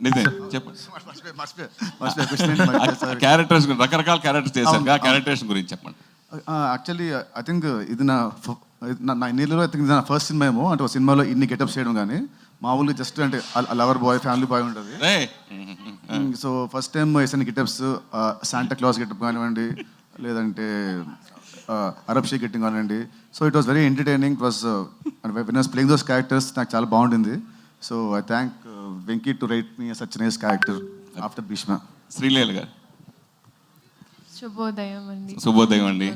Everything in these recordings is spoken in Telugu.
నితిన్ చెప్పండి. క్యారెక్టర్స్ రకరకాల క్యారెక్టర్స్ చేశారు, క్యారెక్టర్స్ గురించి చెప్పండి. యాక్చువల్లీ ఐ థింక్ ఇది నా ఇన్నిలో ఐ థింక్ ఇది నా ఫస్ట్ సినిమా ఏమో, అంటే ఒక సినిమాలో ఇన్ని గెటప్స్ చేయడం. కానీ మామూలుగా జస్ట్ అంటే లవర్ బాయ్, ఫ్యామిలీ బాయ్ ఉంటుంది. సో ఫస్ట్ టైం వేసిన గెటప్స్ శాంటా క్లాస్ గెటప్ కానివ్వండి, లేదంటే అరబ్ షేక్ గెట్టింగ్ కానివ్వండి. So it was very entertaining. It was when I was playing those characters నాకు చాలా బాగుంటుంది. So I thank Venky to write me such nice character after Bheeshma. Sreeleela garu. శుభోదయం అండి. శుభోదయం అండి.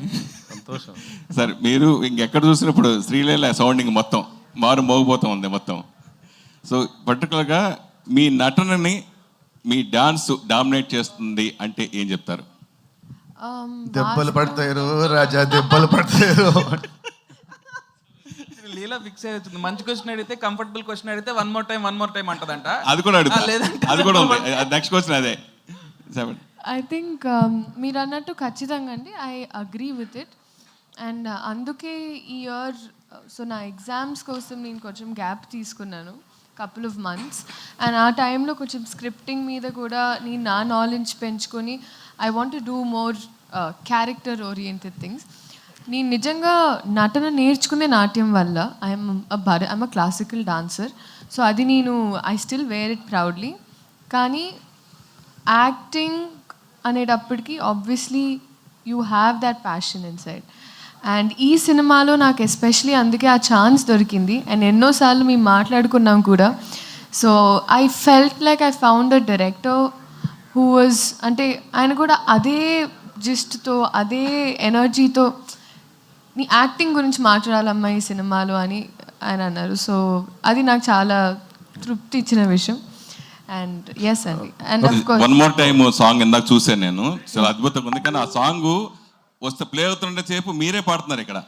సంతోషం సార్, మీరు ఇంకెక్కడ చూసినప్పుడు శ్రీలీల సౌండింగ్ మొత్తం మోగిపోతూ ఉంది మొత్తం. సో పర్టికులర్గా మీ నటనని మీ డాన్స్ డామినేట్ చేస్తుంది అంటే ఏం చెప్తారు? దెబ్బలు పడతారు రాజా, దెబ్బలు పడతారు. లీలా ఫిక్స్ అవుతుంది. మంచి క్వశ్చన్ అడిగితే, కంఫర్టబుల్ క్వశ్చన్ అడిగితే వన్ మోర్ టైం అంటదంట. అది కూడా అడుగుతా, లేదంటే అది కూడా ఉంది. నెక్స్ట్ క్వశ్చన్ అదే. ఐ థింక్ మీరు అన్నట్టు ఖచ్చితంగా అండి, I agree with it. And అందుకే ఈ ఇయర్ సో నా ఎగ్జామ్స్ కోసం నేను కొంచెం గ్యాప్ తీసుకున్నాను, కపుల్ ఆఫ్ మంత్స్. అండ్ ఆ టైంలో కొంచెం స్క్రిప్టింగ్ మీద కూడా నేను నా నాలెడ్జ్ పెంచుకొని I want to do more character oriented things. నేను నిజంగా నటన నేర్చుకునే నాట్యం వల్ల I'm a classical dancer. So అది నేను I still wear it proudly. కానీ యాక్టింగ్ అనేటప్పటికీ obviously you have that passion inside. And ఈ సినిమాలో నాకు ఎస్పెషలీ అందుకే ఆ ఛాన్స్ దొరికింది. అండ్ ఎన్నోసార్లు మేము మాట్లాడుకున్నాం కూడా. So I felt like I found a director who was, అంటే ఆయన కూడా అదే జిస్ట్తో అదే ఎనర్జీతో నీ యాక్టింగ్ గురించి మాట్లాడాలమ్మా ఈ సినిమాలో అని ఆయన అన్నారు. సో అది నాకు చాలా తృప్తి ఇచ్చిన విషయం. అండ్ ఎస్ అండి. And of course one more time song ఇందాక చూసాను నేను, చాలా అద్భుతంగా ఉంది. కానీ ఆ సాంగ్ వస్తే ప్లే అవుతుంటే సేపు మీరే పాడుతున్నారు ఇక్కడ,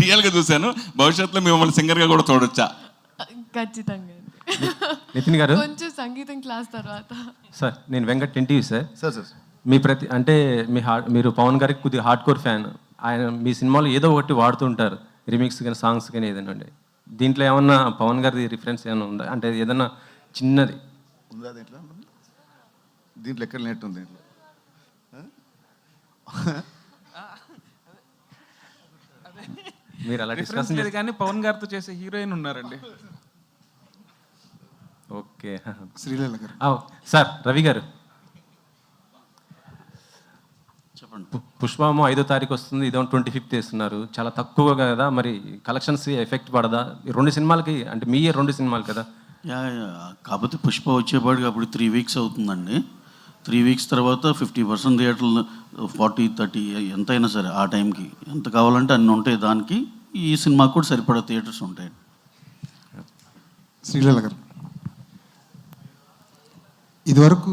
రియల్ గా చూశాను. భవిష్యత్తులో మిమ్మల్ని సింగర్ గా కూడా చూడొచ్చా? ఖచ్చితంగా. నితిన్ గారు, కొంచెం సంగీతం క్లాస్ తర్వాత. సార్ నేను వెంకట్ ఎన్టీవీ సార్. సార్ మీ అంటే మీరు పవన్ గారికి కొద్దిగా హార్డ్ కోర్ ఫ్యాన్. ఆయన మీ సినిమాలో ఏదో ఒకటి వాడుతుంటారు, రిమిక్స్ కానీ సాంగ్స్ కానీ ఏదైనా ఉండే. దీంట్లో ఏమన్నా పవన్ గారి రిఫరెన్స్ ఏమైనా ఉందా? అంటే ఏదన్నా చిన్నది ఉందా దీంట్లో? దీంట్లో ఎక్కడ నెట్ ఉంది దీంట్లో? మీరు అలా డిస్కస్ లేదు కానీ పవన్ గారితో చేసే హీరోయిన్ ఉన్నారండి. ఓకే. శ్రీలీల గారు. సార్ రవి గారు చెప్పండి. పుష్పము 5వ తారీఖు వస్తుంది, ఇదో 25th వేస్తున్నారు. చాలా తక్కువ కదా, మరి కలెక్షన్స్ ఎఫెక్ట్ పడదా? 2 సినిమాలకి, అంటే మీ 2 సినిమాలు కదా. కాకపోతే పుష్ప వచ్చేపాటికి అప్పుడు 3 weeks అవుతుందండి. 3 weeks తర్వాత 50% థియేటర్లు 40-30 ఎంతైనా సరే ఆ టైంకి ఎంత కావాలంటే అన్ని ఉంటాయి. దానికి ఈ సినిమాకి కూడా సరిపడా థియేటర్స్ ఉంటాయి. శ్రీలీల గారు, ఇదివరకు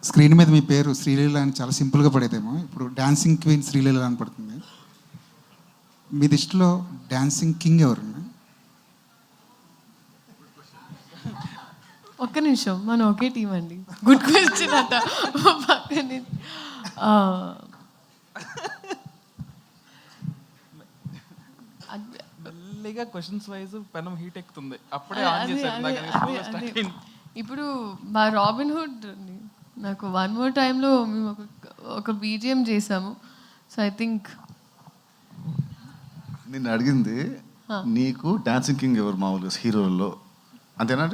స్క్రీన్ మీద మీ పేరు శ్రీలీల అని చాలా సింపుల్గా పడేదేమో, ఇప్పుడు డాన్సింగ్ క్వీన్ శ్రీలీల అని పడుతుంది. మీ దృష్టిలో డాన్సింగ్ కింగ్ ఎవరు? ఒక్క నిమిషం, మనం ఒకే టీం అండి. గుడ్ క్వశ్చన్ అట. మెల్లిగా క్వశ్చన్స్ వైజ్ పెనం హీట్ ఎక్కుతుంది, అప్పుడే ఇప్పుడు మా రాబిన్ హుడ్ నాకు వన్ మోర్ టైంలో మేము ఒక బీజిఎం చేసాము. సో ఐ థింక్ నిన్ను అడిగింది నీకు డాన్సింగ్ కింగ్ ఎవరు మామూలుగా హీరోల్లో, అంతేనా?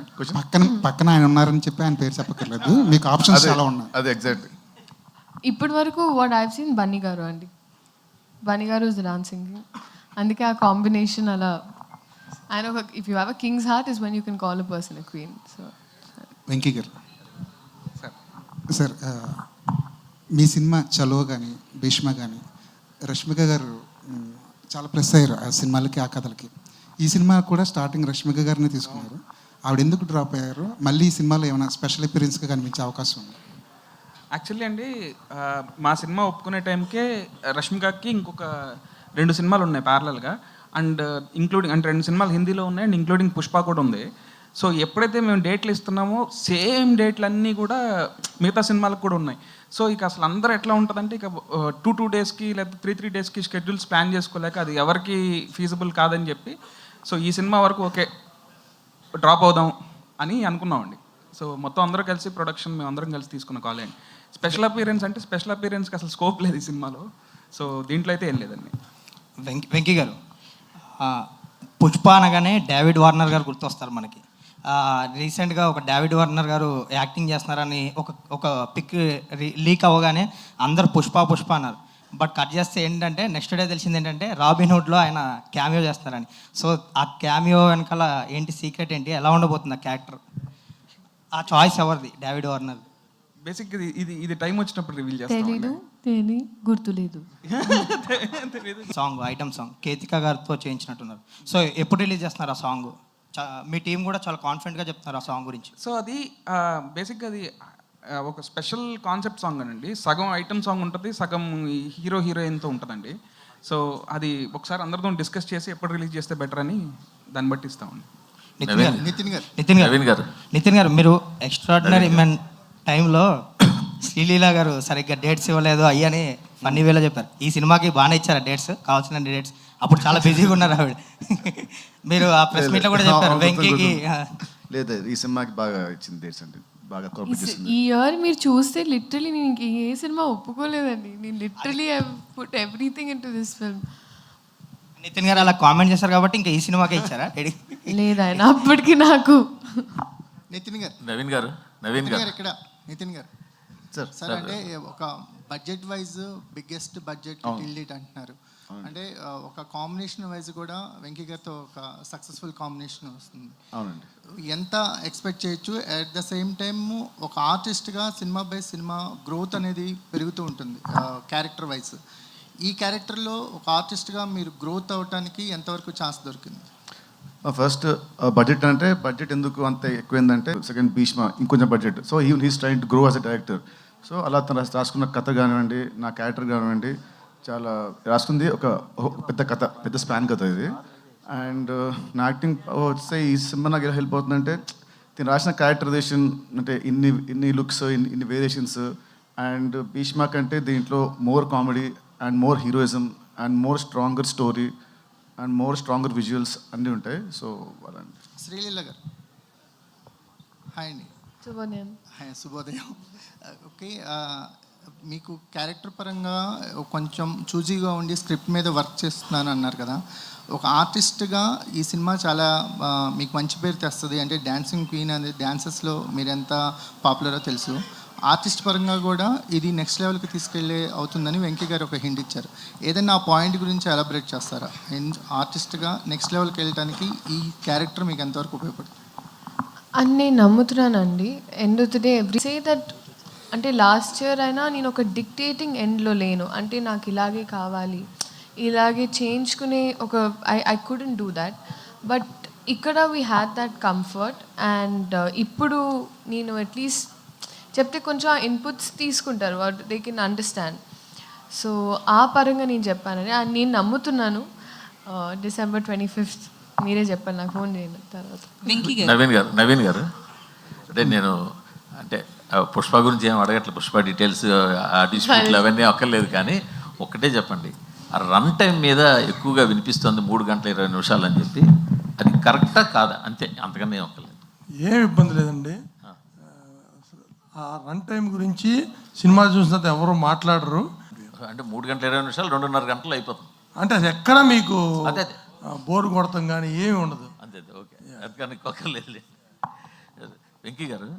పక్కన ఆయన ఉన్నారని చెప్పి ఆయన పేరు చెప్పక్కర్లేదు, మీకు ఆప్షన్స్ చాలా ఉన్నాయి. అదే ఎగ్జాక్ట్. ఇప్పటి వరకు what I have seen Bunny గారు అండి. బన్నీ గారు ఇస్ ద డాన్సింగ్ కింగ్. అందుకే ఆ కాంబినేషన్ అలా ఆయన ఒక, if you have a king's heart is when you can call a person a queen. So Venky గారు. సార్ మీ సినిమా చలో కానీ భీష్మ కానీ రష్మిక గారు చాలా ప్లస్ అయ్యారు ఆ సినిమాలకి, ఆ కథలకి. ఈ సినిమా కూడా స్టార్టింగ్ రష్మిక గారిని తీసుకున్నారు. ఆవిడ ఎందుకు డ్రాప్ అయ్యారు? మళ్ళీ ఈ సినిమాలో ఏమైనా స్పెషల్ అపియరెన్స్గా కనిపించే అవకాశం ఉంది? యాక్చువల్లీ అండి, మా సినిమా ఒప్పుకునే టైంకే రష్మికకి ఇంకొక 2 సినిమాలు ఉన్నాయి ప్యారలల్గా. అండ్ ఇంక్లూడింగ్ అంటే 2 సినిమాలు హిందీలో ఉన్నాయి అండ్ ఇంక్లూడింగ్ పుష్ప కూడా ఉంది. సో ఎప్పుడైతే మేము డేట్లు ఇస్తున్నామో సేమ్ డేట్లు అన్నీ కూడా మిగతా సినిమాలకు కూడా ఉన్నాయి. సో ఇక అసలు అందరూ ఎట్లా ఉంటుందంటే, ఇక 2 daysకి లేదా 3 daysకి షెడ్యూల్స్ ప్లాన్ చేసుకోలేక అది ఎవరికి ఫీజిబుల్ కాదని చెప్పి, సో ఈ సినిమా వరకు ఓకే డ్రాప్ అవుదాం అని అనుకున్నామండి. సో మొత్తం అందరూ కలిసి ప్రొడక్షన్ మేము అందరం కలిసి తీసుకున్న కాల్ అండి. స్పెషల్ అపీరెన్స్ అంటే స్పెషల్ అపీరెన్స్కి అసలు స్కోప్ లేదు ఈ సినిమాలో. సో దీంట్లో అయితే ఏం లేదండి. వెంకీ గారు, పుష్ప అనగానే డేవిడ్ వార్నర్ గారు గుర్తొస్తారు మనకి. రీసెంట్గా ఒక డేవిడ్ వార్నర్ గారు యాక్టింగ్ చేస్తున్నారని ఒక పిక్ లీక్ అవ్వగానే అందరు పుష్ప అన్నారు. బట్ కట్ చేస్తే ఏంటంటే నెక్స్ట్ డే తెలిసింది ఏంటంటే రాబిన్హుడ్లో ఆయన క్యామియో చేస్తున్నారని. సో ఆ క్యామియో వెనకాల ఏంటి సీక్రెట్ ఏంటి, ఎలా ఉండబోతుంది ఆ క్యారెక్టర్, ఆ చాయిస్ ఎవరిది? David Warner. బేసిక్ ఇది టైం వచ్చినప్పుడు రివీల్ తెలీదు, గుర్తులేదు. సాంగ్, ఐటమ్ సాంగ్ కేతికా గారితో చేయించినట్టున్నారు. సో ఎప్పుడు రిలీజ్ చేస్తున్నారు ఆ సాంగ్? మీ టీం కూడా చాలా కాన్ఫిడెంట్గా చెప్తున్నారు ఆ సాంగ్ గురించి. సో అది బేసిక్గా అది ఒక స్పెషల్ కాన్సెప్ట్ సాంగ్ అనండి. సగం ఐటమ్ సాంగ్ ఉంటుంది, సగం హీరోయిన్తో ఉంటుందండి. సో అది ఒకసారి అందరితో డిస్కస్ చేసి ఎప్పుడు రిలీజ్ చేస్తే బెటర్ అని దాన్ని బట్టి ఇస్తామండి. నితిన్ గారు మీరు ఎక్స్ట్రాడినరీ మెన్ టైంలో శ్రీలీల గారు సరిగ్గా డేట్స్ ఇవ్వలేదు అయ్యని ఫన్నీ వేలో చెప్పారు. ఈ సినిమాకి బాగానే ఇచ్చారా డేట్స్, కావాల్సిన డేట్స్? అప్పుడు చాలా బిజీగా ఉన్నారు ఆవిడ. మీరు ఆ ప్రెస్ మీట్లో కూడా చెప్పారు వెంకీకి. లేదు, ఈ సినిమాకి బాగా ఇచ్చింది డేట్స్ అండి, బాగా కోఆపరేట్ చేసింది. ఈ ఇయర్ మీరు చూస్తే లిటరలీ నేను ఏ సినిమా ఒప్పుకోలేదండి. నేను literally I put everything into this film. Nithin garu అలా కామెంట్ చేశారు కాబట్టి ఇంకా ఈ సినిమాకే ఇచ్చారా? లేదు ఆయన అప్పటికి నాకు. నవీన్ గారు ఇక్కడ నితిన్ గారు సార్ అంటే ఒక budget wise biggest budget till date అంటున్నారు. అంటే ఒక కాంబినేషన్ వైజ్ కూడా వెంకీ గారితో ఒక సక్సెస్ఫుల్ కాంబినేషన్ వస్తుంది. అవునండి. ఎంత ఎక్స్పెక్ట్ చేయొచ్చు? అట్ ద సేమ్ టైమ్ ఒక ఆర్టిస్ట్గా సినిమా బై సినిమా గ్రోత్ అనేది పెరుగుతూ ఉంటుంది క్యారెక్టర్ వైజ్. ఈ క్యారెక్టర్లో ఒక ఆర్టిస్ట్గా మీరు గ్రోత్ అవ్వటానికి ఎంతవరకు ఛాన్స్ దొరికింది? ఫస్ట్ బడ్జెట్ అంటే బడ్జెట్ ఎందుకు అంత ఎక్కువైందంటే సెకండ్ భీష్మ ఇంకొంచెం budget. So he's trying to grow as a director. So అలా తను రాసుకున్న కథ కానివ్వండి, నా క్యారెక్టర్ కానివ్వండి, చాలా రాసుకుంది ఒక పెద్ద కథ, పెద్ద స్పాన్ కథ ఇది. అండ్ నా యాక్టింగ్ వస్తే ఈ సినిమా నాకు ఎలా హెల్ప్ అవుతుందంటే నేను రాసిన క్యారెక్టరైజేషన్ అంటే ఇన్ని లుక్స్, ఇన్ని వేరియేషన్స్. అండ్ భీష్మ కంటే దీంట్లో more comedy and more heroism and more stronger story and more stronger visuals అన్నీ ఉంటాయి. సో అలాంటి శ్రీలీల గారు హాయ్ అండి. శుభోదయం. శుభోదయం. ఓకే, మీకు క్యారెక్టర్ పరంగా కొంచెం చూజీగా ఉండి స్క్రిప్ట్ మీద వర్క్ చేస్తున్నాను అన్నారు కదా. ఒక ఆర్టిస్ట్గా ఈ సినిమా చాలా మీకు మంచి పేరు తెస్తుంది. అంటే డ్యాన్సింగ్ క్వీన్ అనేది డ్యాన్సెస్లో మీరు ఎంత పాపులరో తెలుసు. ఆర్టిస్ట్ పరంగా కూడా ఇది నెక్స్ట్ లెవెల్కి తీసుకెళ్ళే అవుతుందని వెంకీ గారు ఒక హింట్ ఇచ్చారు. ఏదైనా ఆ పాయింట్ గురించి ఎలాబరేట్ చేస్తారా? ఆర్టిస్ట్గా నెక్స్ట్ లెవెల్కి వెళ్ళడానికి ఈ క్యారెక్టర్ మీకు ఎంతవరకు ఉపయోగపడుతుంది అని నేను నమ్ముతున్నానండి. End of the day every say that అంటే లాస్ట్ ఇయర్ అయినా నేను ఒక డిక్టేటింగ్ ఎండ్లో లేను. అంటే నాకు ఇలాగే కావాలి, ఇలాగే చేయించుకునే ఒక I couldn't do that. But ఇక్కడ we had that comfort. And ఇప్పుడు నేను అట్లీస్ట్ చెప్తే కొంచెం ఇన్పుట్స్ తీసుకుంటారు, what they can understand. So ఆ పరంగా నేను చెప్పానని నేను నమ్ముతున్నాను. December 25th మీరే చెప్పండి, నాకు ఫోన్ చేయండి తర్వాత. నవీన్ గారు అంటే నేను అంటే పుష్ప గురించి ఏం అడగట్లేదు, పుష్ప డీటెయిల్స్ ఆ డిస్ప్యూట్లు అవన్నీ అక్కర్లేదు. కానీ ఒక్కటే చెప్పండి, ఆ రన్ టైం మీద ఎక్కువగా వినిపిస్తుంది 3 గంటల 20 నిమిషాలు అని చెప్పి, అది కరెక్టా కాదా? అంతే, అంతకన్నా ఏం ఒక్కర్లేదు. ఏం ఇబ్బంది లేదండి. ఆ రన్ టైం గురించి సినిమా చూసినంత ఎవరు మాట్లాడరు. అంటే 3 గంటల 20 నిమిషాలు 2.5 గంటలు అయిపోతుంది. అంటే అది ఎక్కడ మీకు అదే బోర్ కొడతాం కానీ ఏమి ఉండదు. అంతే, ఓకే, అందుకని ఒక్కర్లేదు. వెంకీ గారు